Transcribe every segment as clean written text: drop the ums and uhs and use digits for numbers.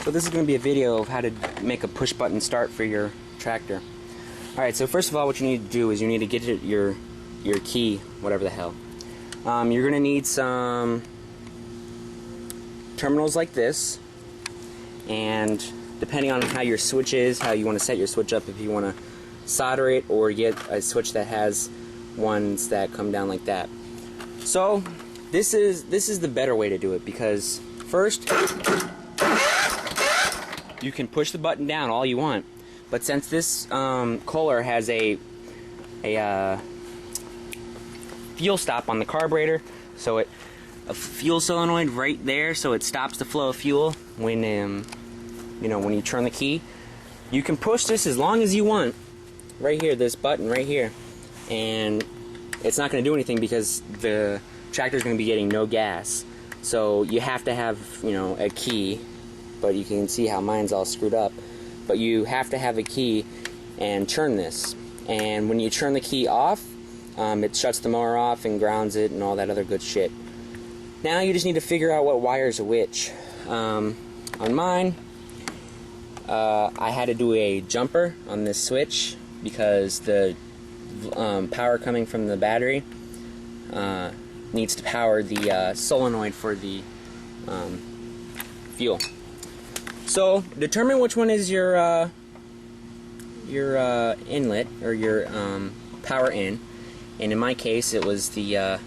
So this is going to be a video of how to make a push button start for your tractor. Alright, so first of all what you need to do is you need to get your key, whatever the hell. You're going to need some terminals like this, and depending on how your switch is, how you want to set your switch up, if you want to solder it or get a switch that has ones that come down like that. So this is the better way to do it, because first you can push the button down all you want, but since this Kohler has a fuel stop on the carburetor, so a fuel solenoid right there, so it stops the flow of fuel when when you turn the key. You can push this as long as you want, right here, this button right here, and it's not going to do anything because the tractor is going to be getting no gas. So you have to have a key, but you can see how mine's all screwed up. But you have to have a key and turn this. And when you turn the key off, it shuts the mower off and grounds it and all that other good shit. Now you just need to figure out what wires are which. On mine, I had to do a jumper on this switch because the power coming from the battery needs to power the solenoid for the fuel. So determine which one is your inlet, or your power in, and in my case it was the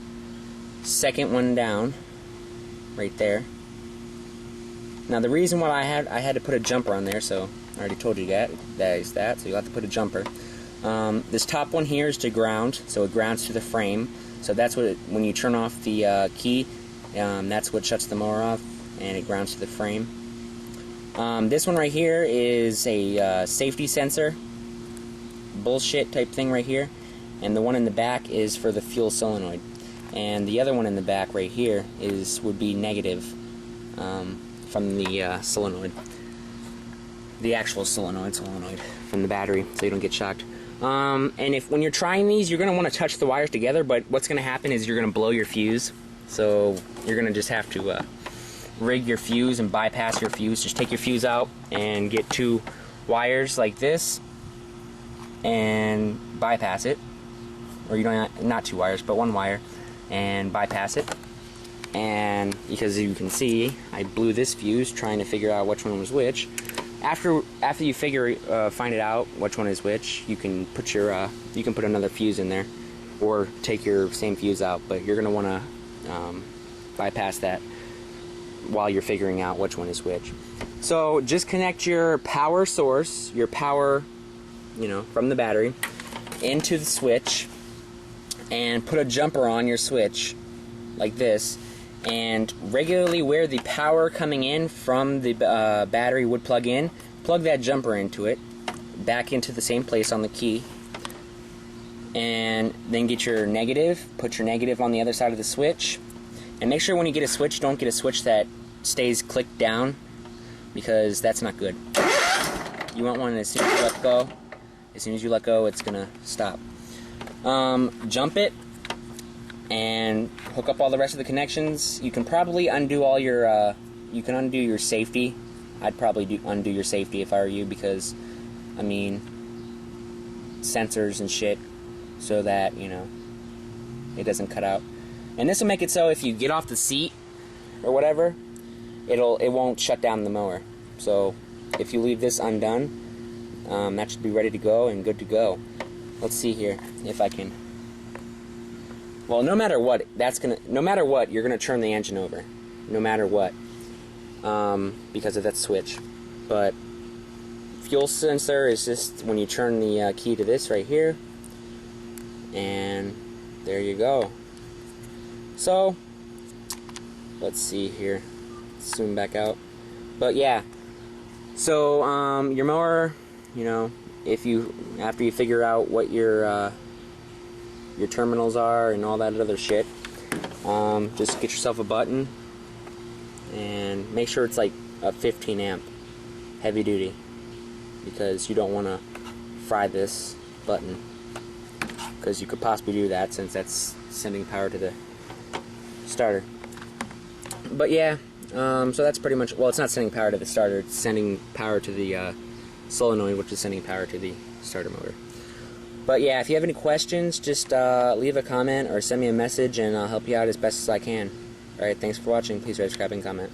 second one down right there. Now the reason why I had to put a jumper on there, so I already told you that is that, so you'll have to put a jumper. This top one here is to ground, so it grounds to the frame. So that's what when you turn off the key, that's what shuts the mower off, and it grounds to the frame. This one right here is a safety sensor bullshit type thing right here, and the one in the back is for the fuel solenoid, and the other one in the back right here would be negative from the solenoid, the actual solenoid from the battery, so you don't get shocked. And when you're trying these, you're going to want to touch the wires together, but what's going to happen is you're going to blow your fuse. So you're going to just have to rig your fuse and bypass your fuse. Just take your fuse out and get two wires like this and bypass it. Or you don't, not two wires, but one wire, and bypass it. And because you can see, I blew this fuse trying to figure out which one was which. After you find it out which one is which, you can put another fuse in there, or take your same fuse out. But you're gonna want to bypass that while you're figuring out which one is which. So just connect your power source, your power, from the battery, into the switch, and put a jumper on your switch like this. And regularly where the power coming in from the battery would plug in, plug that jumper into it, back into the same place on the key, and then get your negative, put your negative on the other side of the switch, and make sure when you get a switch, don't get a switch that stays clicked down, because that's not good. You want one as soon as you let go. As soon as you let go, it's gonna stop. Jump it and hook up all the rest of the connections. You can probably undo all your you can undo your safety. I'd probably undo your safety if I were you, because sensors and shit, so that it doesn't cut out. And this will make it so if you get off the seat or whatever, it won't shut down the mower. So if you leave this undone, that should be ready to go and good to go. Let's see here if I can. Well, no matter what, you're gonna turn the engine over, no matter what, because of that switch. But fuel sensor is just when you turn the key to this right here, and there you go. So let's see here, zoom back out. But yeah, so your mower, after you figure out what your terminals are and all that other shit, just get yourself a button and make sure it's like a 15 amp heavy duty, because you don't want to fry this button, because you could possibly do that since that's sending power to the starter. But yeah, So that's pretty much, well, it's not sending power to the starter, it's sending power to the solenoid, which is sending power to the starter motor. But yeah, if you have any questions, just leave a comment or send me a message and I'll help you out as best as I can. Alright, thanks for watching. Please subscribe and comment.